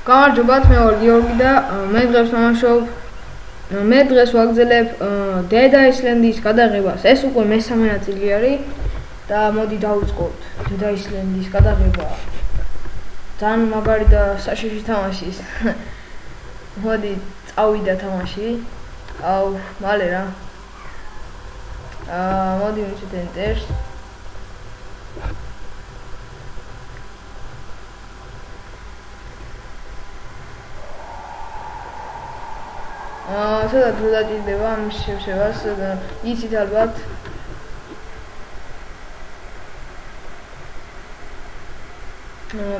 გამარჯობათ, მე ვარ გიორგი და მე დღეს ვთამაშობ. მე დღეს ვაგრძელებ დედა ისლენდის გადაღებას. ეს უკვე მესამე ნაწილი არის და მოდი დავიწყოთ დედა ისლენდის გადაღება. ძალიან მაგარი და საშიში თამაშის. მოდი წავიდა თამაში. აუ, მალე რა. მოდი ვიჩით ენტერს. სადაც რო დაჭირდება ამის შევსებას, იცით ალბათ.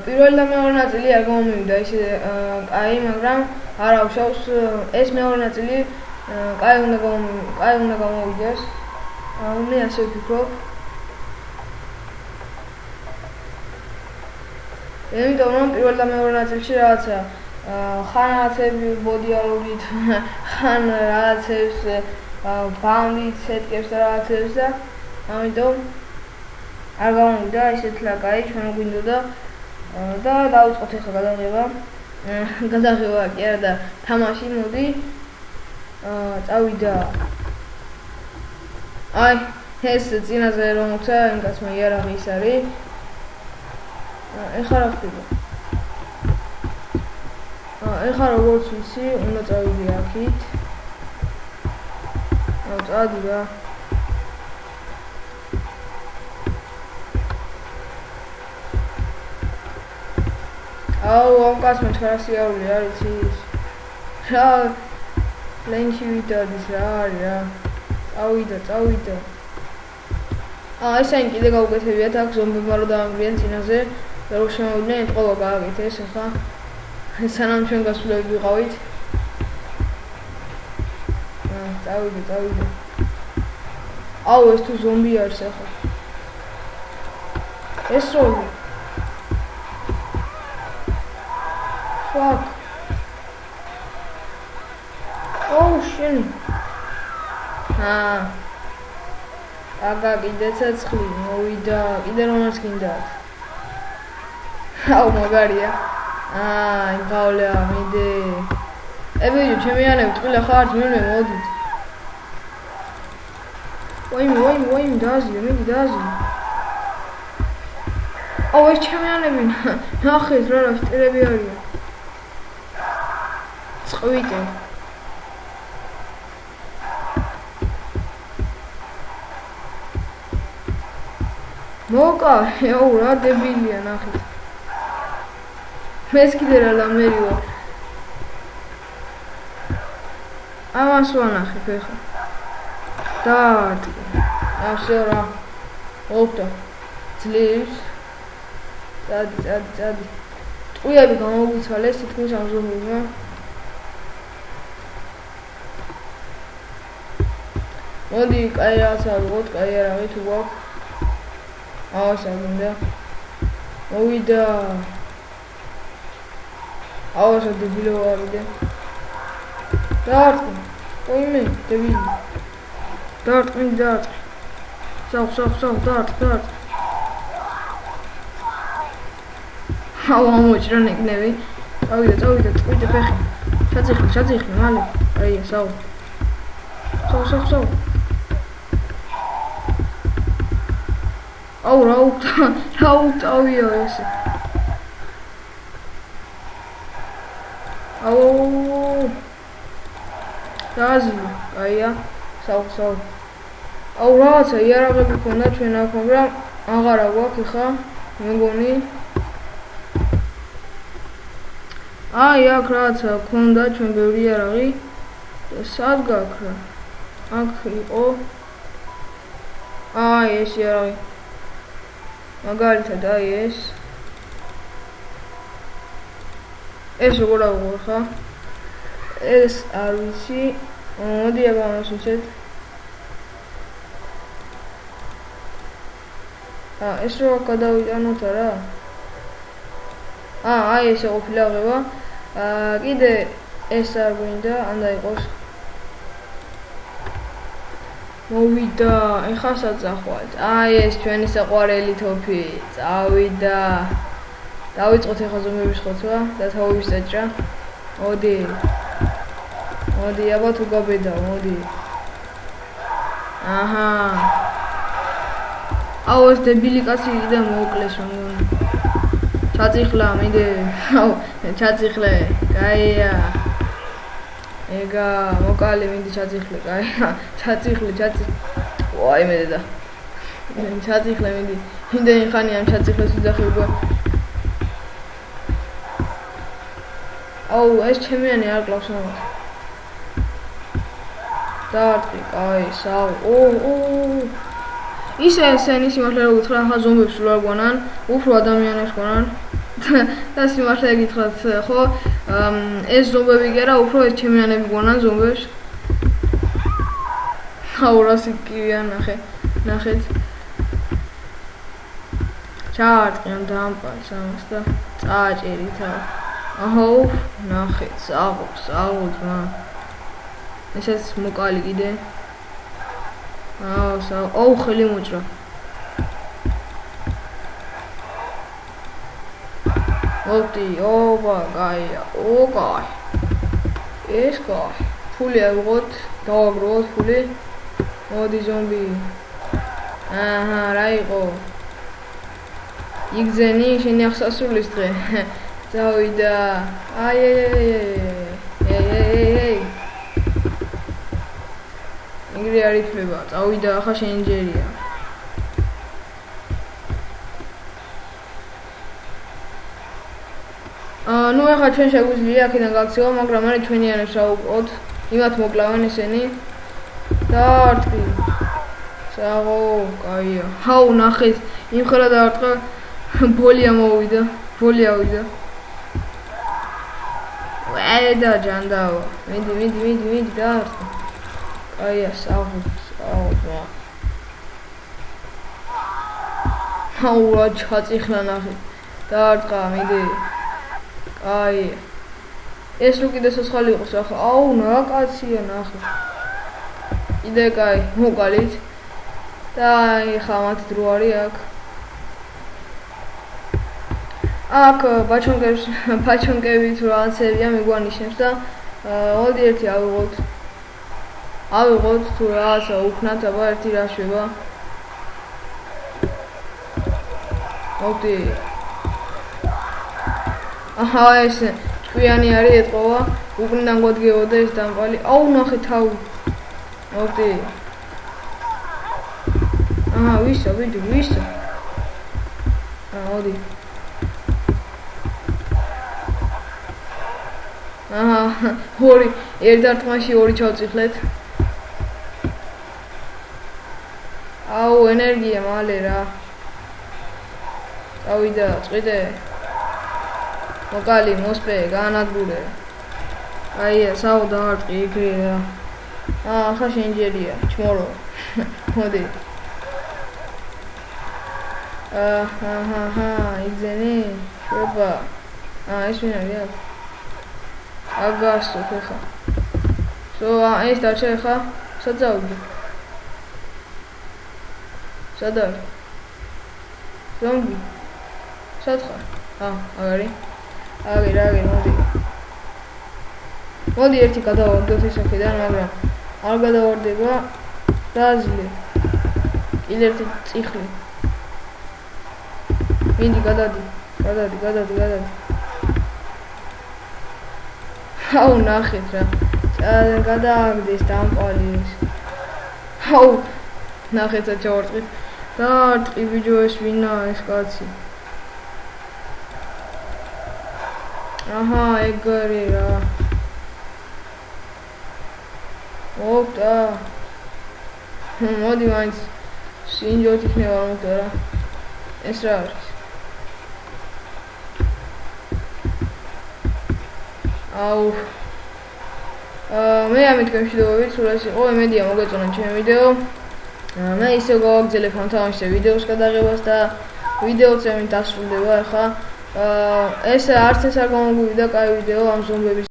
პირველი და მეორე ნაწილი არ გამომივიდა ისე კაი, მაგრამ არა უშავს ეს მეორე ნაწილი კაი უნდა გამოვიდეს. მე ასე ვფიქრობ. იმიტომ რომ პირველ და მეორე ნაწილში რაღაცა ხან რაღაცები ბოდიალურით, ხან რაღაცებს ბაუნდით სეტკებს და რაღაცებს და ამიტომ არ გამოვიდა ისეთ ლაკაი ჩვენ გვინდოდა და დავიწყოთ ახლა გადაღება. გადაღება კი არა და თამაში მოდი წავიდა. აი ეს წინაზე რომ მოხდა იმ კაცმა იარაღი ის არის. ეხლა რა ხდება? ეხლა როგორც ვიცი, უნდა წავიდე აქით. წადი რა. აუ, ამ კაცმა 900 აული არის ის. რა ლენჩი ვიტადის რა არის რა. წავიდა. ესენი კიდე გაუკეთებიათ აქ ზომბებმა რო დაანგრიან წინაზე და რო შემოვიდნენ ეთყობა გააკეთეს ახლა. სანამ ჩვენ გასულები ვიყავით. წავიდა. აუ, ეს თუ ზომბი არის ახლა. ეს როლი. Fuck. Oh shit. აგა კიდე ცეცხლი მოვიდა, კიდე რომელს გინდათ. აუ, მაგარია. იმგავლა მიდე. ებიჯო, ჩემი ანები ტყილა ხართ, მე მოდით. ვაიმე, დააზიო, მიდი დააზიო. აუ, ეს ჩემი ანები, ნახეთ რა შტერები არიან. წვიტე. მოკა, აუ, რა დებილია ნახეთ. მეც კიდე რა ლამერი ვარ. ამას ვანახებ ეხლა. დაარტყი. ასე რა. ოპტა. ძლივს. წადი. ტყუიები გამოგვიცვალეს თითქმის ამ ზომებმა. მოდი, კაი რაღაცა ვიღოთ, კაი არავე თუ გვაქვს. ავასა გინდა. მოვიდა. ავასა დებილო ავიდა. დაარტყი. ვაიმე, დებილი. დაარტყი. სავ, დაარტყი. აუ, ამოჭრა ნეკნები. წავიდა, ფეხი. ჩაძიხი, მალე. აია, სავ. აუ, რა უკტავია ესე. აუ. დააზიო, კაია. სავ. აუ, რაღაცა იარაღები ქონდა ჩვენ აქ, მაგრამ აღარა გვაქვს ხა, მეგონი. აი, აქ რაღაცა ქონდა ჩვენ ბევრი იარაღი. სად გაქვს რა? აქ იყო. აი, ეს იარაღი. მაგალითად, აი ეს. ეს როგორ აღარ ხა? ეს არ ვიცი. მოდი აბა ამას ვუჩეთ. ეს რო გადავიტანოთ არა? აი ესე ყოფილა აღება. კიდე ეს არ გვინდა, ან დაიყოს. მოვიდა, ეხა საწახვალთ. აი ეს ჩვენი საყვარელი თოფი. წავიდა. დავიწყოთ ეხა ზომბების ხოცვა და თავების დაჭრა. მოდი. მოდი, აბა თუ გაბედა, მოდი. აჰა. აუ ეს დებილი კაცი კიდე მოუკლეს მგონი. ჩაწიხლა, მინდე. აუ, ჩაწიხლე. კაია. ეგა, მოკალე მინდი ჩაწიხლე, კაია. ჩაწიხლე. ვაი მე და. ჩაწიხლე მინდი. იმდენი ხანი ამ ჩაწიხლეს ვიძახი უკვე. აუ, ეს ჩემიანი არ კლავს ამას. დაარტყი, კაი, საუ. ისე ესენი სიმართლე რო გითხრა, ახლა ზომბებს სულ არ გვანან, უფრო ადამიანებს გვანან. და სიმართლე გითხრათ, ხო? ეს ზომბები კი არა, უფრო ეს ჩემიანები გვანან ზომბებს. აუ, რასი კივია ნახე. ნახეთ. ჩაარტყი ამ დამპალს ამას და წააჭერით. აჰო, ნახეთ, საუ ძმა. ესეც მოკალი კიდე. აუ, ხელი მოჭრა. ოპტი, ოპა, კაია, კაი. ეს კაი. ფული ავიღოთ, დავაგროვოთ ფული. მოდი ზომბი. აჰა, რა იყო? იგზენი, შენი ახსასრულის დღე. წავიდა. აი. იგრი არ ითვლება, წავიდა, ახლა შენი ჯერია. ნუ ახლა ჩვენ შეგვიძლია აქედან გაქცევა, მაგრამ არა ჩვენიანებს რა უყოთ. იმათ მოკლავენ ესენი. დაარტყი. საო, კაია. ჰაუ, ნახეთ, იმხელა დაარტყა. ბოლია მოვიდა. ბოლი ავიდა. ვედა ჯანდაო. მინდი დაარტყი. აია, საუ. აუ, რა ჩაწიხლა ნახე. დაარტყა, მინდი. აი. ეს რო კიდე სოცხალი იყოს ახლა. აუ, რა კაცია ნახე. კიდე კაი, მოკალით. და ხა მათ დრო არის აქ. აქ ბაჩონკები თუ რაღაცებია მიგვანიშნებს და მოდი ერთი ავიღოთ. ავიღოთ თუ რაღაცა უქნათ, აბა ერთი რა შვება. მოდი. აჰა, ეს ჭკვიანი არის ეთყობა, უკნიდან გოდგეოდა ეს დამპალი. აუ, ნახე თავი. მოდი. აჰა, ვისო, ვისო. მოდი. აჰა, ორი, ერთ არტყმაში ორი ჩავწიხლეთ. აუ, ენერგია მალე რა. წავიდა, წვიდე. მოკალი, მოსპე, განადგურე. აია, საუ დაარტყი იქრე რა. ახლა შენ ჯერია, ჩმორო. მოდი. აჰა, იგზენი, შვება. ეს ვინ არის აქ? აგასო ხა. ეს დარჩა ხა? საწავდი. სადა? ზომბი. სათხარ? აგარი. აგერი, მოდი. მოდი ერთი გადავარდოთ ის აქედან, მაგრამ არ გადავარდება. დააზლე. კიდე ერთი წიხლი. მინდი გადადი. აუ, ნახეთ რა. გადააგდეს დამპალი ეს. აუ, ნახეთ რა ჩავარტყით. დაარტყი ბიჭო ეს ვინა ეს კაცი. აჰა, ეგარი რა. ოპტა. მოდი მაინც სინჯოთ იქნება მოხდა რა. ეს რა არის? აუ. მე ამეთქე მშვიდობებით, სულ ეს იყო, იმედია მოგეწონათ ჩემი ვიდეო. მე ისევ გავაგრძელებ ამ თამაშზე ვიდეოს გადაღებას და ვიდეოც ამით დასრულდება ახლა. ეს არც ეს არ გამოგვივიდა კაი ვიდეო ამ ზომბების